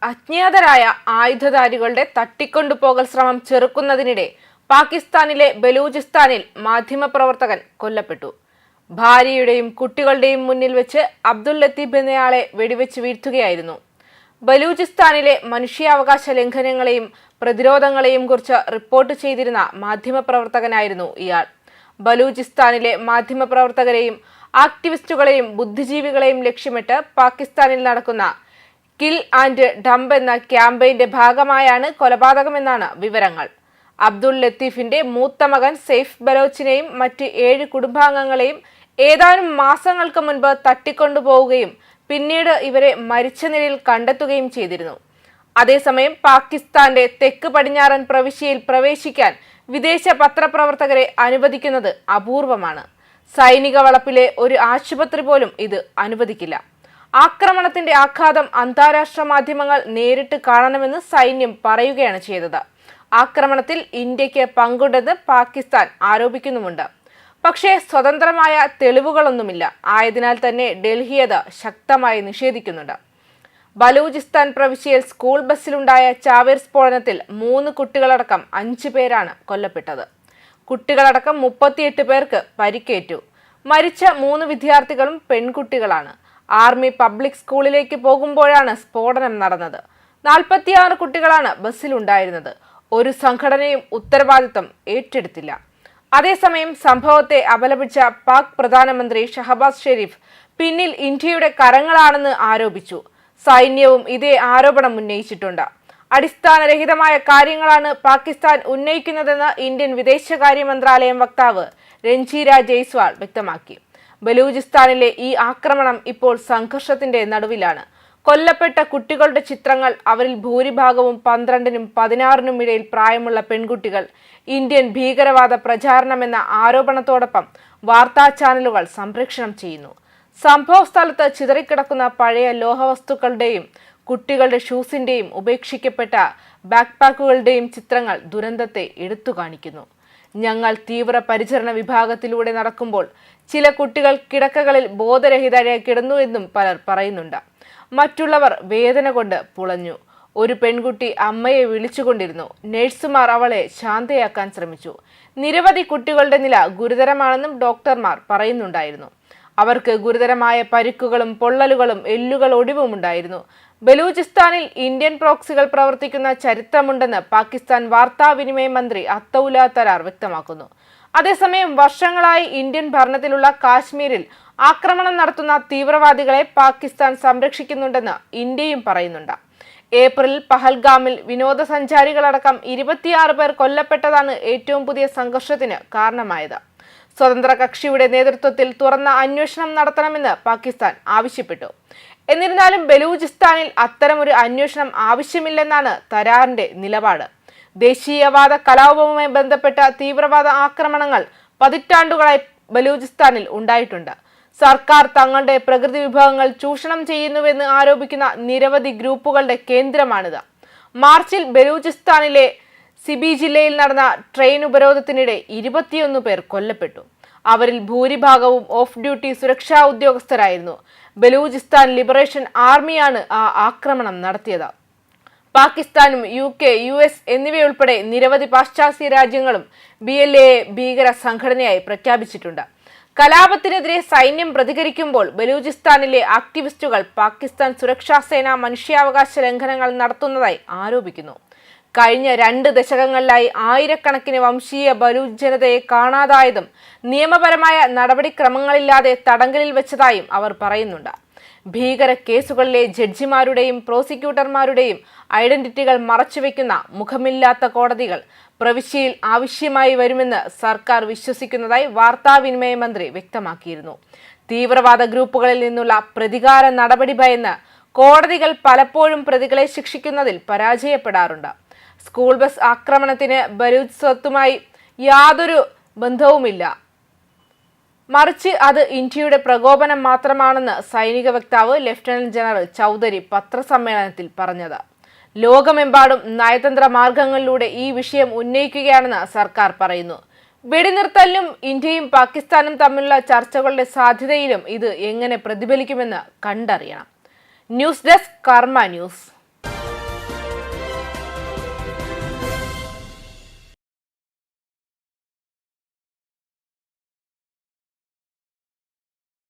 അജ്ഞാതരായ ആയുധധാരികളുടെ തട്ടിക്കൊണ്ടുപോകൽ ശ്രമം ചെറുക്കുന്നതിനിടെ പാകിസ്ഥാനിലെ ബലൂചിസ്ഥാനിൽ മാധ്യമപ്രവർത്തകൻ കൊല്ലപ്പെട്ടു. ഭാര്യയുടെയും കുട്ടികളുടെയും മുന്നിൽ വെച്ച് അബ്ദുൽ ലത്തീഫ് എന്നയാളെ വെടിവെച്ച് വീഴ്ത്തുകയായിരുന്നു. ബലൂചിസ്ഥാനിലെ മനുഷ്യാവകാശ ലംഘനങ്ങളെയും പ്രതിരോധങ്ങളെയും കുറിച്ച് റിപ്പോർട്ട് ചെയ്തിരുന്ന മാധ്യമപ്രവർത്തകനായിരുന്നു ഇയാൾ. ബലൂചിസ്ഥാനിലെ മാധ്യമപ്രവർത്തകരെയും ആക്ടിവിസ്റ്റുകളെയും ബുദ്ധിജീവികളെയും ലക്ഷ്യമിട്ട് പാകിസ്ഥാനിൽ നടക്കുന്ന കിൽ ആൻഡ് ഡംപ് എന്ന ക്യാമ്പയിന്റെ ഭാഗമായാണ് കൊലപാതകമെന്നാണ് വിവരങ്ങൾ. അബ്ദുൽ ലത്തീഫിന്റെ മൂത്ത മകൻ സെയ്ഫ് ബലോച്ചിനെയും മറ്റ് 7 കുടുംബാംഗങ്ങളെയും ഏതാനും മാസങ്ങൾക്ക് മുൻപ് തട്ടിക്കൊണ്ടുപോവുകയും പിന്നീട് ഇവരെ മരിച്ച നിലയിൽ കണ്ടെത്തുകയും ചെയ്തിരുന്നു. അതേസമയം പാകിസ്ഥാന്റെ തെക്ക് പടിഞ്ഞാറൻ പ്രവിശ്യയിൽ പ്രവേശിക്കാൻ വിദേശ പത്രപ്രവർത്തകരെ അനുവദിക്കുന്നത് അപൂർവമാണ്. സൈനിക വളപ്പിലെ ഒരു ആശുപത്രി പോലും ഇത് അനുവദിക്കില്ല. ആക്രമണത്തിന്റെ ആഘാതം അന്താരാഷ്ട്ര മാധ്യമങ്ങൾ നേരിട്ട് കാണണമെന്ന് സൈന്യം പറയുകയാണ് ചെയ്തത്. ആക്രമണത്തിൽ ഇന്ത്യക്ക് പങ്കുണ്ടെന്ന് പാകിസ്ഥാൻ ആരോപിക്കുന്നുമുണ്ട്. പക്ഷേ സ്വതന്ത്രമായ തെളിവുകളൊന്നുമില്ല. ആയതിനാൽ തന്നെ ഡൽഹി അത് ശക്തമായി നിഷേധിക്കുന്നുണ്ട്. ബലൂചിസ്ഥാൻ പ്രവിശ്യയിൽ സ്കൂൾ ബസ്സിലുണ്ടായ ചാവേർ സ്ഫോടനത്തിൽ 3 കുട്ടികളടക്കം 5 പേരാണ് കൊല്ലപ്പെട്ടത്. കുട്ടികളടക്കം 38 പേർക്ക് പരിക്കേറ്റു. മരിച്ച 3 വിദ്യാർത്ഥികളും പെൺകുട്ടികളാണ്. ആർമി പബ്ലിക് സ്കൂളിലേക്ക് പോകുമ്പോഴാണ് സ്ഫോടനം നടന്നത്. 46 കുട്ടികളാണ് ബസ്സിലുണ്ടായിരുന്നത്. ഒരു സംഘടനയും ഉത്തരവാദിത്തം ഏറ്റെടുത്തില്ല. അതേസമയം സംഭവത്തെ അപലപിച്ച പാക് പ്രധാനമന്ത്രി ഷഹബാസ് ഷെരീഫ് പിന്നിൽ ഇന്ത്യയുടെ കരങ്ങളാണെന്ന് ആരോപിച്ചു. സൈന്യവും ഇതേ ആരോപണം ഉന്നയിച്ചിട്ടുണ്ട്. അടിസ്ഥാനരഹിതമായ കാര്യങ്ങളാണ് പാകിസ്ഥാൻ ഉന്നയിക്കുന്നതെന്ന് ഇന്ത്യൻ വിദേശകാര്യ മന്ത്രാലയം വക്താവ് രൺജീര ജയ്സ്വാൾ വ്യക്തമാക്കി. ബലൂചിസ്ഥാനിലെ ഈ ആക്രമണം ഇപ്പോൾ സംഘർഷത്തിന്റെ നടുവിലാണ്. കൊല്ലപ്പെട്ട കുട്ടികളുടെ ചിത്രങ്ങൾ, അവരിൽ ഭൂരിഭാഗവും 12നും 16നും ഇടയിൽ പ്രായമുള്ള പെൺകുട്ടികൾ, ഇന്ത്യൻ ഭീകരവാദ പ്രചാരണമെന്ന ആരോപണത്തോടൊപ്പം വാർത്താ ചാനലുകൾ സംപ്രേഷണം ചെയ്യുന്നു. സംഭവ സ്ഥലത്ത് ചിതറിക്കിടക്കുന്ന പഴയ ലോഹവസ്തുക്കളുടെയും കുട്ടികളുടെ ഷൂസിന്റെയും ഉപേക്ഷിക്കപ്പെട്ട ബാക്ക്പാക്കുകളുടെയും ചിത്രങ്ങൾ ദുരന്തത്തെ എടുത്തു കാണിക്കുന്നു. ഞങ്ങൾ തീവ്ര പരിചരണ വിഭാഗത്തിലൂടെ നടക്കുമ്പോൾ ചില കുട്ടികൾ കിടക്കകളിൽ ബോധരഹിതരായി കിടന്നു എന്നും പലർ പറയുന്നുണ്ട്. മറ്റുള്ളവർ വേദന കൊണ്ട് പുളഞ്ഞു. ഒരു പെൺകുട്ടി അമ്മയെ വിളിച്ചുകൊണ്ടിരുന്നു. നഴ്സുമാർ അവളെ ശാന്തയാക്കാൻ ശ്രമിച്ചു. നിരവധി കുട്ടികളുടെ നില ഗുരുതരമാണെന്നും ഡോക്ടർമാർ പറയുന്നുണ്ടായിരുന്നു. അവർക്ക് ഗുരുതരമായ പരിക്കുകളും പൊള്ളലുകളും എല്ലുകൾ ഒടിവുമുണ്ടായിരുന്നു. ബലൂചിസ്ഥാനിൽ ഇന്ത്യൻ പ്രോക്സികൾ പ്രവർത്തിക്കുന്ന ചരിത്രമുണ്ടെന്ന് പാകിസ്ഥാൻ വാർത്താവിനിമയ മന്ത്രി അത്തൗല തരാർ വ്യക്തമാക്കുന്നു. അതേസമയം വർഷങ്ങളായി ഇന്ത്യൻ ഭരണത്തിലുള്ള കാശ്മീരിൽ ആക്രമണം നടത്തുന്ന തീവ്രവാദികളെ പാകിസ്ഥാൻ സംരക്ഷിക്കുന്നുണ്ടെന്ന് ഇന്ത്യയും പറയുന്നുണ്ട്. ഏപ്രിലിൽ പഹൽഗാമിൽ വിനോദസഞ്ചാരികളടക്കം 26 പേർ കൊല്ലപ്പെട്ടതാണ് ഏറ്റവും പുതിയ സംഘർഷത്തിന് കാരണമായത്. സ്വതന്ത്ര കക്ഷിയുടെ നേതൃത്വത്തിൽ തുറന്ന അന്വേഷണം നടത്തണമെന്ന് പാകിസ്ഥാൻ ആവശ്യപ്പെട്ടു. എന്നിരുന്നാലും ബലൂചിസ്ഥാനിൽ അത്തരമൊരു അന്വേഷണം ആവശ്യമില്ലെന്നാണ് തരാറിന്റെ നിലപാട്. ദേശീയവാദ കലാപവുമായി ബന്ധപ്പെട്ട തീവ്രവാദ ആക്രമണങ്ങൾ പതിറ്റാണ്ടുകളായി ബലൂചിസ്ഥാനിൽ ഉണ്ടായിട്ടുണ്ട്. സർക്കാർ തങ്ങളുടെ പ്രകൃതി വിഭവങ്ങൾ ചൂഷണം ചെയ്യുന്നുവെന്ന് ആരോപിക്കുന്ന നിരവധി ഗ്രൂപ്പുകളുടെ കേന്ദ്രമാണിത്. മാർച്ചിൽ ബലൂചിസ്ഥാനിലെ സിബി ജില്ലയിൽ നടന്ന ട്രെയിൻ ഉപരോധത്തിനിടെ 21 പേർ കൊല്ലപ്പെട്ടു. അവരിൽ ഭൂരിഭാഗവും ഓഫ് ഡ്യൂട്ടി സുരക്ഷാ ഉദ്യോഗസ്ഥരായിരുന്നു. ബലൂചിസ്ഥാൻ ലിബറേഷൻ ആർമിയാണ് ആ ആക്രമണം നടത്തിയത്. പാകിസ്ഥാനും UK, US എന്നിവയുൾപ്പെടെ നിരവധി പാശ്ചാത്യ രാജ്യങ്ങളും BLA ഭീകര സംഘടനയായി പ്രഖ്യാപിച്ചിട്ടുണ്ട്. കലാപത്തിനെതിരെ സൈന്യം പ്രതികരിക്കുമ്പോൾ ബലൂചിസ്ഥാനിലെ ആക്ടിവിസ്റ്റുകൾ പാകിസ്ഥാൻ സുരക്ഷാ സേന മനുഷ്യാവകാശ ലംഘനങ്ങൾ നടത്തുന്നതായി ആരോപിക്കുന്നു. കഴിഞ്ഞ 2 ദശകങ്ങളിലായി ആയിരക്കണക്കിന് വംശീയ ബലൂച്ച് ജനതയെ കാണാതായതും നിയമപരമായ നടപടിക്രമങ്ങളില്ലാതെ തടങ്കലിൽ വെച്ചതായും അവർ പറയുന്നുണ്ട്. ഭീകര കേസുകളിലെ ജഡ്ജിമാരുടെയും പ്രോസിക്യൂട്ടർമാരുടെയും ഐഡന്റിറ്റികൾ മറച്ചുവെക്കുന്ന മുഖമില്ലാത്ത കോടതികൾ പ്രവിശ്യയിൽ ആവശ്യമായി വരുമെന്ന് സർക്കാർ വിശ്വസിക്കുന്നതായി വാർത്താവിനിമയ മന്ത്രി വ്യക്തമാക്കിയിരുന്നു. തീവ്രവാദ ഗ്രൂപ്പുകളിൽ നിന്നുള്ള പ്രതികാര നടപടി ഭയന്ന് കോടതികൾ പലപ്പോഴും പ്രതികളെ ശിക്ഷിക്കുന്നതിൽ പരാജയപ്പെടാറുണ്ട്. സ്കൂൾ ബസ് ആക്രമണത്തിന് ബലൂച്ച് സ്വത്തുമായി യാതൊരു ബന്ധവുമില്ല, മറിച്ച് അത് ഇന്ത്യയുടെ പ്രകോപനം മാത്രമാണെന്ന് സൈനിക വക്താവ് ലഫ്റ്റനന്റ് ജനറൽ ചൗധരി പത്രസമ്മേളനത്തിൽ പറഞ്ഞത്. ലോകമെമ്പാടും നയതന്ത്ര മാർഗങ്ങളിലൂടെ ഈ വിഷയം ഉന്നയിക്കുകയാണെന്ന് സർക്കാർ പറയുന്നു. വെടിനിർത്തലിനും ഇന്ത്യയും പാകിസ്ഥാനും തമ്മിലുള്ള ചർച്ചകളുടെ സാധ്യതയിലും ഇത് എങ്ങനെ പ്രതിഫലിക്കുമെന്ന് കണ്ടറിയണം. ന്യൂസ് ഡെസ്ക് കർമ്മ ന്യൂസ്.